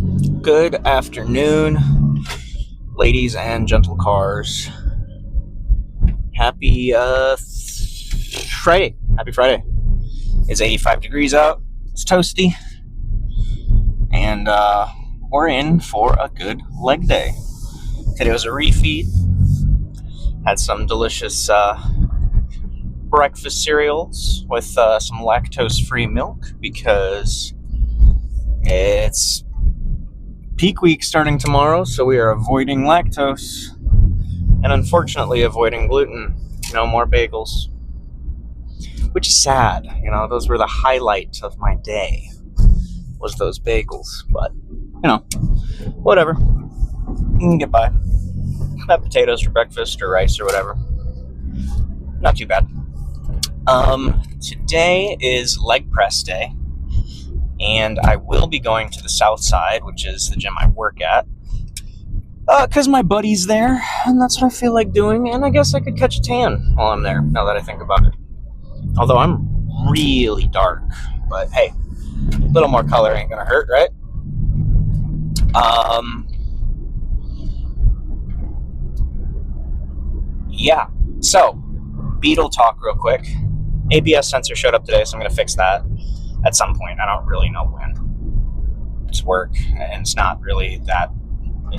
Good afternoon, ladies and gentle cars. Happy Friday. Happy Friday. It's 85 degrees out. It's toasty. And we're in for a good leg day. Today was a refeed. Had some delicious breakfast cereals with some lactose-free milk because it's peak week starting tomorrow, so we are avoiding lactose and unfortunately avoiding gluten. No more bagels, which is sad. Those were the highlight of my day, was those bagels. But whatever, you can get by. Have potatoes for breakfast or rice or whatever. Not too bad. Today is leg press day, and I will be going to the south side, which is the gym I work at, because my buddy's there, and that's what I feel like doing, and I guess I could catch a tan while I'm there, now that I think about it. Although I'm really dark, but hey, a little more color ain't gonna hurt, right? Yeah, so, Beetle talk real quick. ABS sensor showed up today, so I'm gonna fix that at some point. I don't really know when. It's work, and it's not really that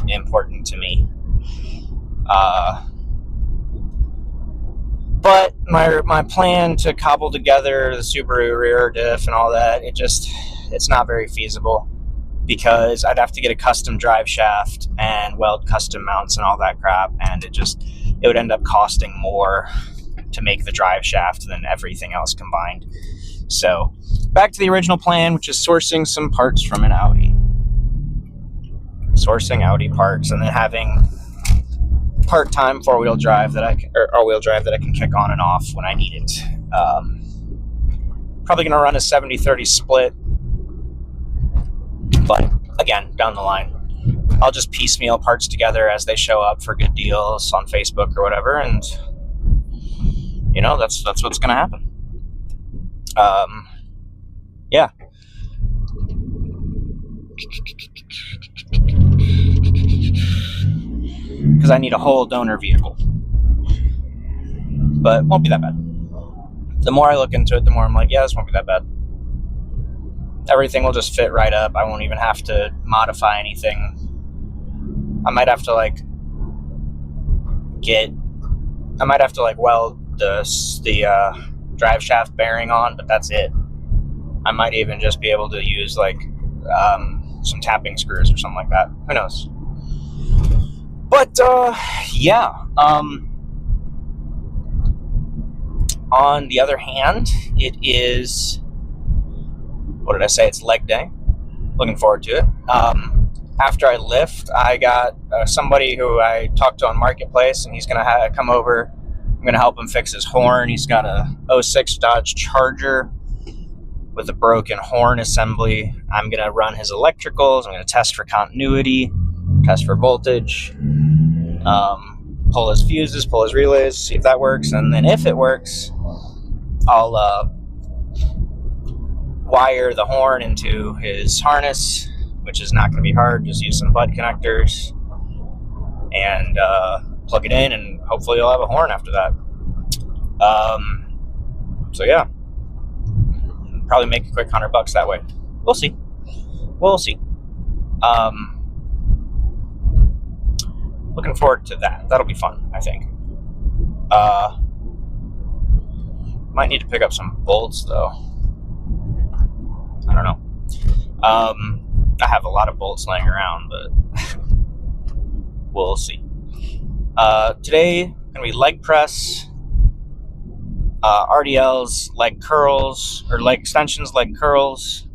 important to me. But my plan to cobble together the Subaru rear diff and all that, it's not very feasible, because I'd have to get a custom drive shaft and weld custom mounts and all that crap, and it would end up costing more to make the drive shaft than everything else combined. So, back to the original plan, which is sourcing some parts from an Audi. Sourcing Audi parts, and then having part-time all-wheel drive that I can kick on and off when I need it. Probably going to run a 70-30 split, but again, down the line, I'll just piecemeal parts together as they show up for good deals on Facebook or whatever, and that's what's going to happen. Yeah. Because I need a whole donor vehicle. But it won't be that bad. The more I look into it, the more I'm like, yeah, this won't be that bad. Everything will just fit right up. I won't even have to modify anything. I might have to weld the drive shaft bearing on, but that's it. I might even just be able to use some tapping screws or something like that. Who knows? But yeah. On the other hand, it is, what did I say? It's leg day. Looking forward to it. After I lift, I got somebody who I talked to on Marketplace, and he's gonna come over. I'm gonna help him fix his horn. He's got a 06 Dodge Charger with a broken horn assembly. I'm gonna run his electricals. I'm gonna test for continuity, test for voltage, pull his fuses, pull his relays, see if that works, and then if it works, I'll wire the horn into his harness, which is not going to be hard. Just use some butt connectors and plug it in, and hopefully you'll have a horn after that. So yeah, probably make a quick $100 that way. We'll see. Looking forward to that. That'll be fun, I think. Might need to pick up some bolts, though. I don't know. I have a lot of bolts laying around, but we'll see. Today, going to be leg press, RDLs, leg curls, or leg extensions, leg curls,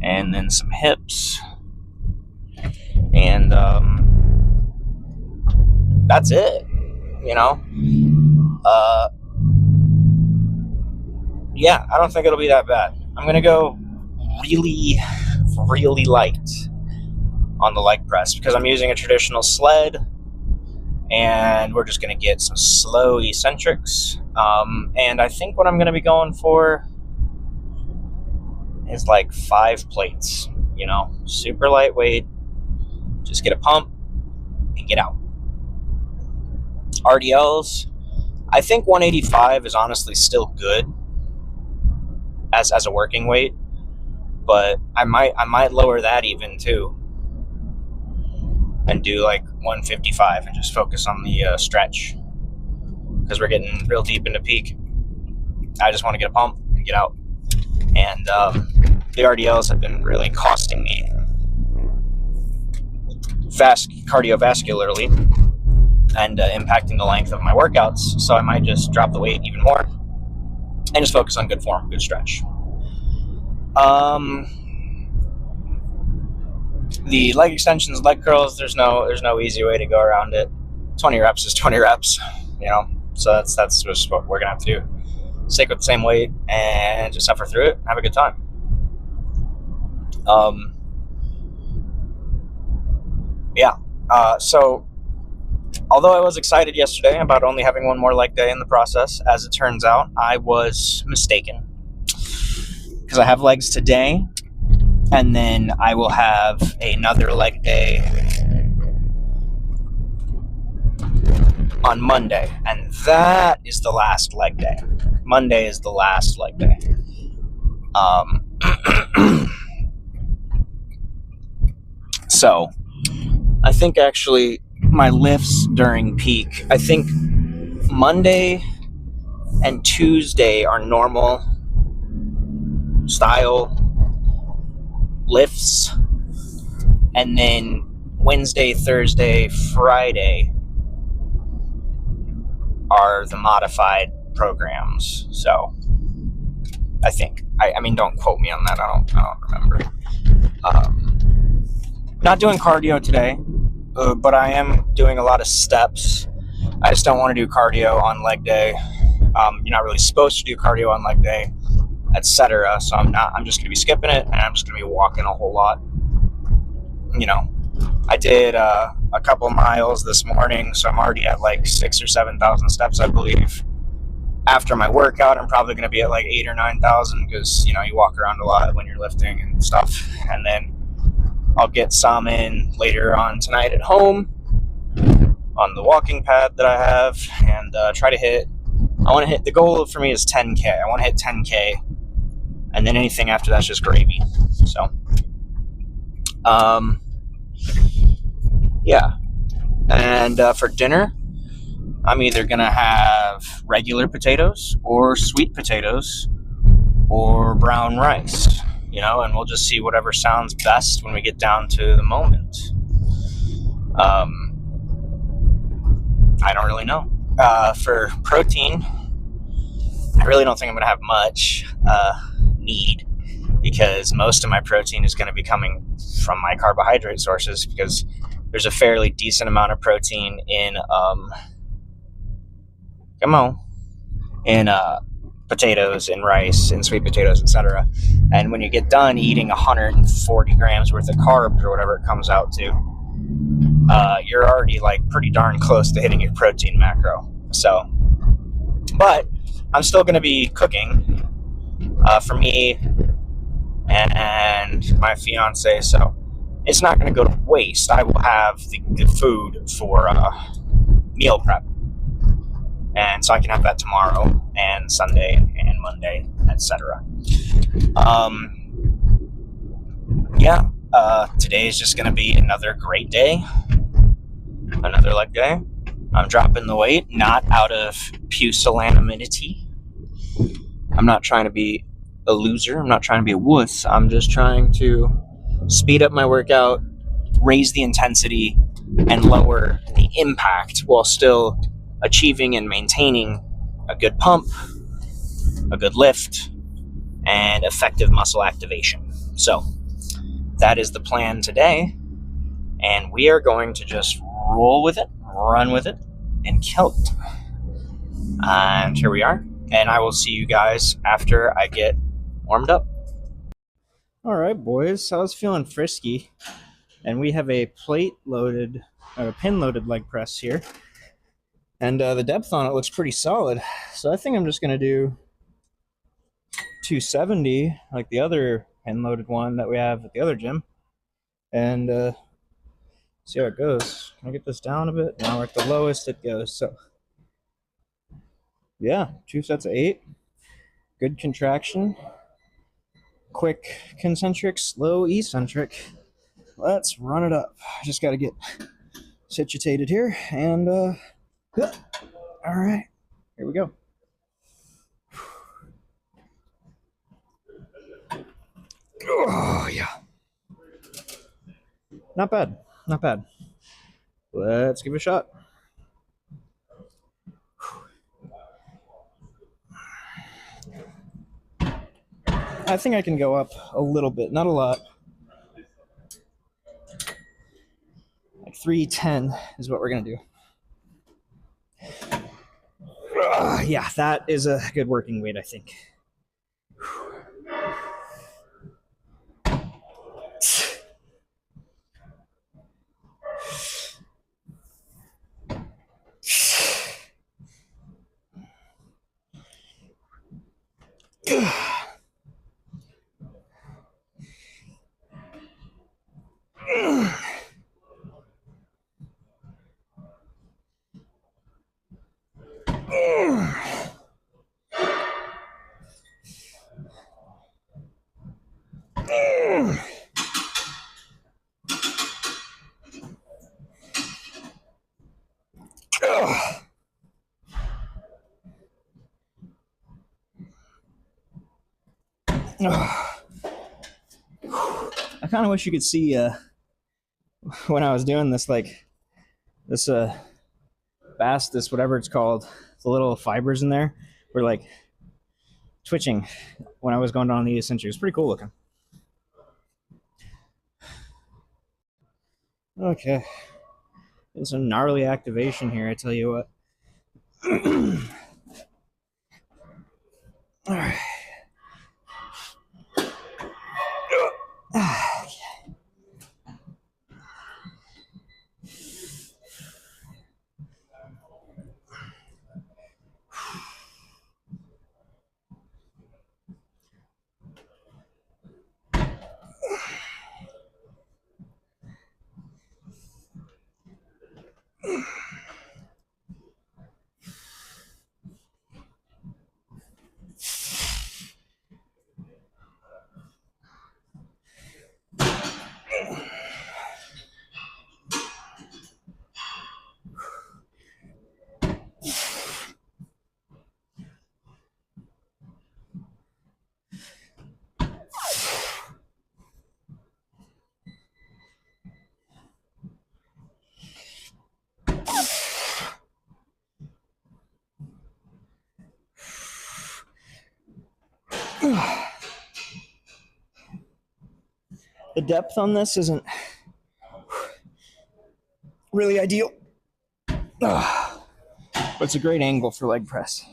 and then some hips. And that's it, yeah, I don't think it'll be that bad. I'm going to go really, really light on the leg press because I'm using a traditional sled, and we're just going to get some slow eccentrics. And I think what I'm going to be going for is 5 plates. you know, super lightweight. Just get a pump and get out. RDLs, I think 185 is honestly still good as a working weight, but I might lower that even too, and do like 155 and just focus on the stretch, because we're getting real deep into peak. I just want to get a pump and get out. And the RDLs have been really costing me cardiovascularly and impacting the length of my workouts. So I might just drop the weight even more and just focus on good form, good stretch. The leg extensions, leg curls, there's no easy way to go around it. 20 reps is 20 reps, you know. So that's just what we're gonna have to do. Stick with the same weight and just suffer through it and have a good time. So although I was excited yesterday about only having one more leg day in the process, as it turns out, I was mistaken. Because I have legs today, and then I will have another leg day on Monday, and that is the last leg day. Monday is the last leg day. So I think actually my lifts during peak, I think Monday and Tuesday are normal style lifts, and then Wednesday, Thursday, Friday are the modified programs. So I think, I mean, don't quote me on that. I don't remember. Not doing cardio today, but I am doing a lot of steps. I just don't want to do cardio on leg day. You're not really supposed to do cardio on leg day, etc. So I'm just going to be skipping it, and I'm just going to be walking a whole lot. You know, I did a couple miles this morning, so I'm already at like 6,000 or 7,000 steps, I believe. After my workout, I'm probably going to be at like 8,000 or 9,000, because, you know, you walk around a lot when you're lifting and stuff. And then I'll get some in later on tonight at home on the walking pad that I have, and try to hit. I want to hit, the goal for me is 10K. I want to hit 10K, and then anything after that's just gravy. So, yeah. And for dinner, I'm either going to have regular potatoes or sweet potatoes or brown rice, you know, and we'll just see whatever sounds best when we get down to the moment. I don't really know. For protein, I really don't think I'm going to have much need, because most of my protein is going to be coming from my carbohydrate sources, because there's a fairly decent amount of protein in potatoes, in rice, in sweet potatoes, etc. And when you get done eating 140 grams worth of carbs, or whatever it comes out to, you're already like pretty darn close to hitting your protein macro. So, but I'm still going to be cooking for me and my fiance, so it's not going to go to waste. I will have the food for meal prep, and so I can have that tomorrow and Sunday and Monday, etc. Today is just going to be another great day, another leg day. I'm dropping the weight, not out of pusillanimity. I'm not trying to be a loser. I'm not trying to be a wuss. I'm just trying to speed up my workout, raise the intensity, and lower the impact, while still achieving and maintaining a good pump, a good lift, and effective muscle activation. So that is the plan today, and we are going to just roll with it, run with it, and kill it. And here we are, and I will see you guys after I get warmed up. All right, boys, I was feeling frisky, and we have a pin-loaded leg press here, and the depth on it looks pretty solid. So I think I'm just going to do 270 like the other hand loaded one that we have at the other gym, and see how it goes. Can I get this down a bit? Now we're at the lowest it goes. So yeah, 2 sets of 8. Good contraction. Quick concentric, slow eccentric. Let's run it up. Just got to get situated here, and all right, here we go. Oh yeah, not bad, not bad. Let's give it a shot. I think I can go up a little bit, not a lot. Like 310 is what we're gonna do. Yeah, that is a good working weight, I think. I kind of wish you could see when I was doing this, like this Bastus, whatever it's called, the little fibers in there were like twitching when I was going down the eccentric. It's pretty cool looking. Okay, there's some gnarly activation here, I tell you what. All right. The depth on this isn't really ideal, but it's a great angle for leg press.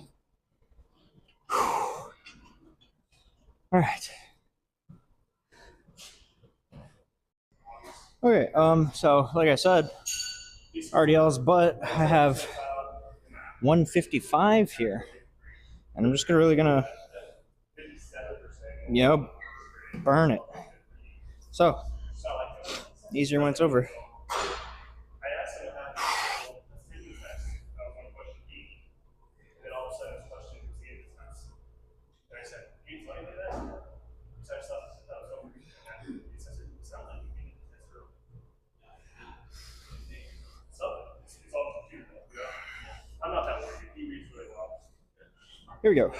All right. Okay, so like I said, RDL's butt, I have 155 here, and I'm just really gonna, burn it. So, easier when it's over. Here we go.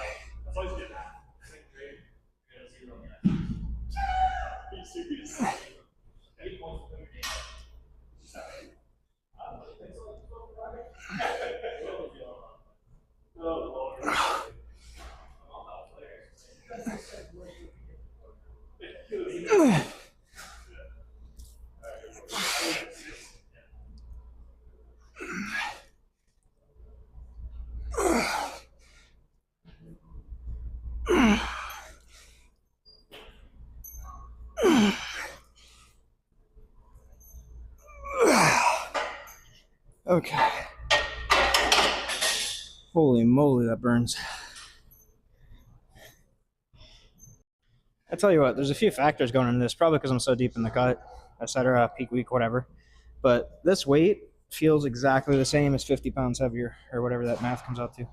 Okay. Holy moly, that burns. I tell you what, there's a few factors going into this, probably because I'm so deep in the cut, etc., peak week, whatever. But this weight feels exactly the same as 50 pounds heavier, or whatever that math comes out to.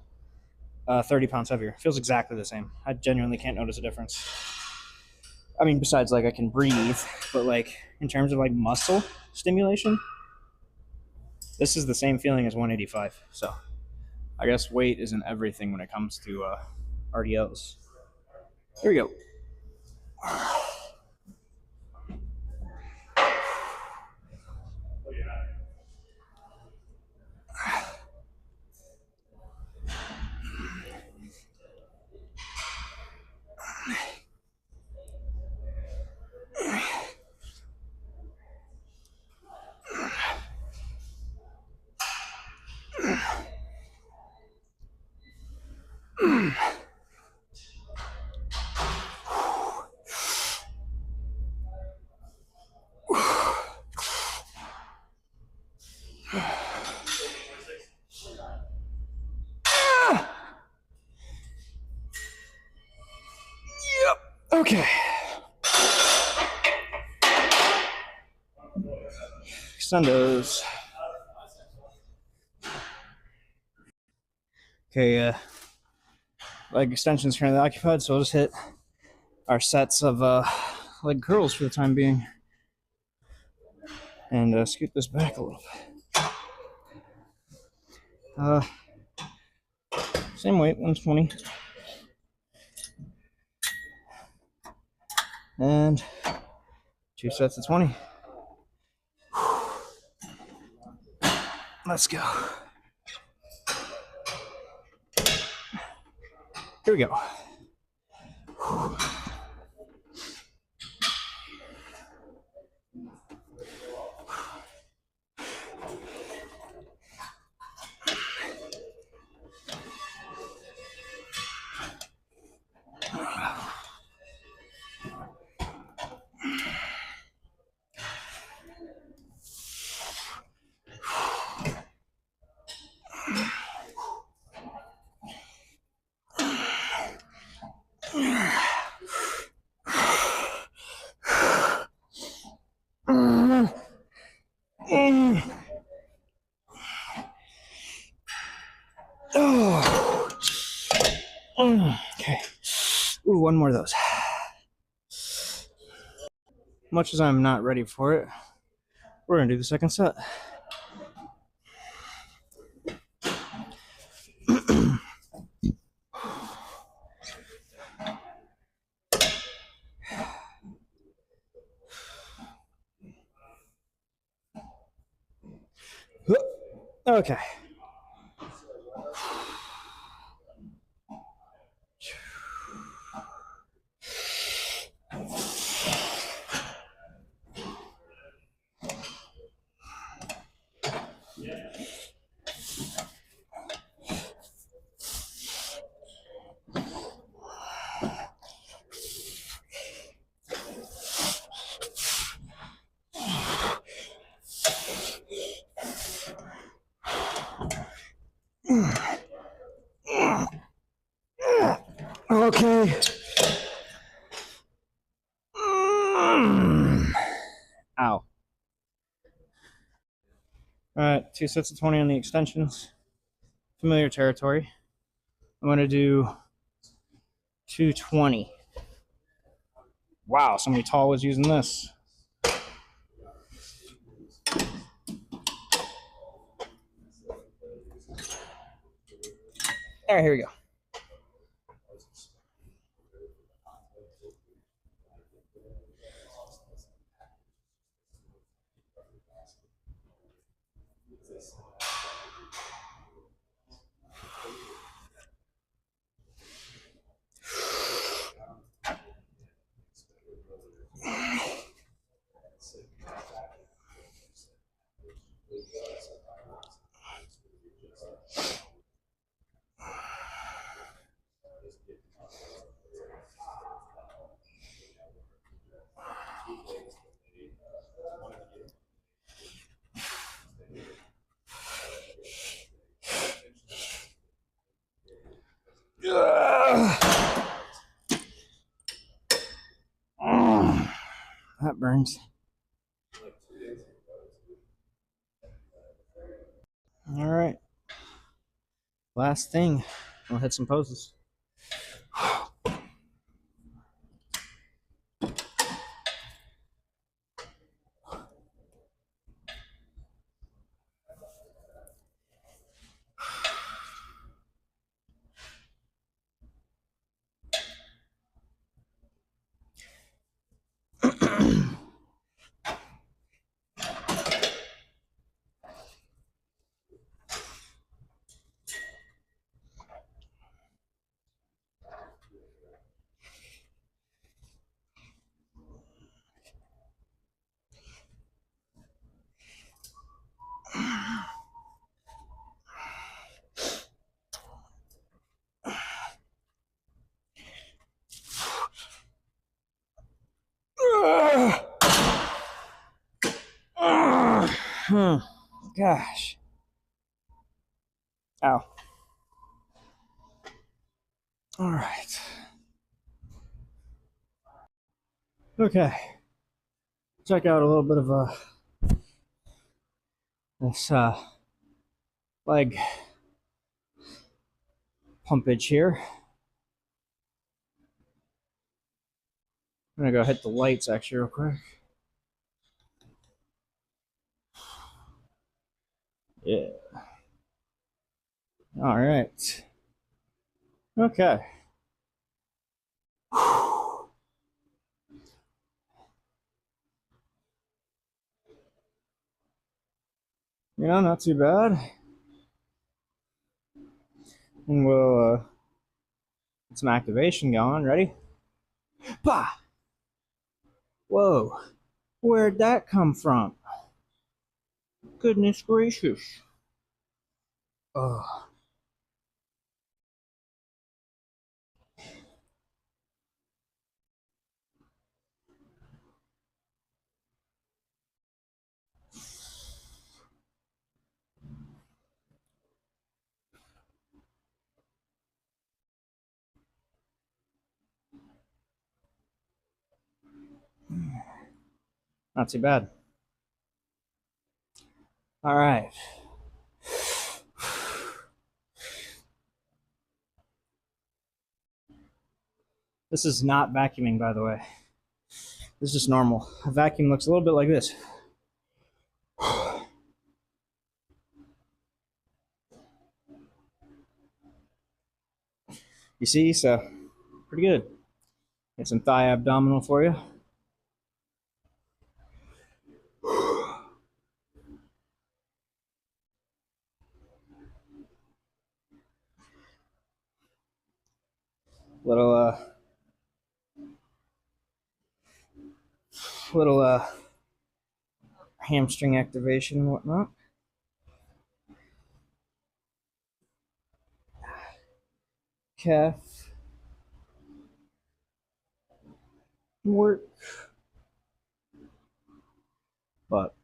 30 pounds heavier. Feels exactly the same. I genuinely can't notice a difference. I mean, besides, like, I can breathe, but, like, in terms of, like, muscle stimulation, this is the same feeling as 185. So I guess weight isn't everything when it comes to RDLs. Here we go. Okay. Extendos. Okay, leg extensions currently occupied, so we'll just hit our sets of leg curls for the time being. And scoot this back a little bit. Same weight, 120. And 2 sets of 20. Let's go. Here we go. Okay. Ooh, one more of those. Much as I'm not ready for it, we're gonna do the second set. Okay. Okay. Ow. Alright, 2 sets of 20 on the extensions. Familiar territory. I'm going to do 220. Wow, somebody tall was using this. Alright, here we go. burns. All right. Last thing. I'll hit some poses. Gosh. Ow. All right. Okay. Check out a little bit of this leg pumpage here. I'm gonna go hit the lights actually real quick. Yeah. All right. Okay. You know, not too bad. And we'll get some activation going. Ready? Bah! Whoa. Where'd that come from? Goodness gracious. Oh. Not too bad. All right. This is not vacuuming, by the way. This is just normal. A vacuum looks a little bit like this. You see, so pretty good. Get some thigh abdominal for you. Little hamstring activation and whatnot. Calf work. But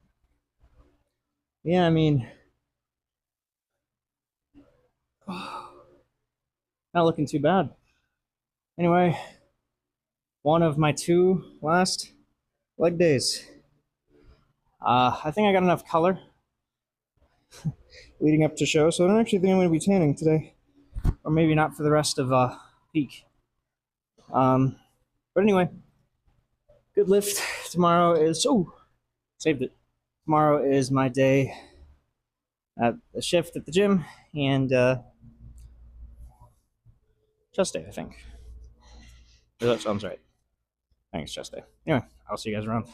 yeah, I mean, not looking too bad. Anyway, one of my 2 last leg days. I think I got enough color leading up to show, so I don't actually think I'm going to be tanning today, or maybe not for the rest of peak. But anyway, good lift. Tomorrow is saved it. Tomorrow is my day at the shift at the gym and chest day, I think. That sounds right. I think it's chest day. Anyway, I'll see you guys around.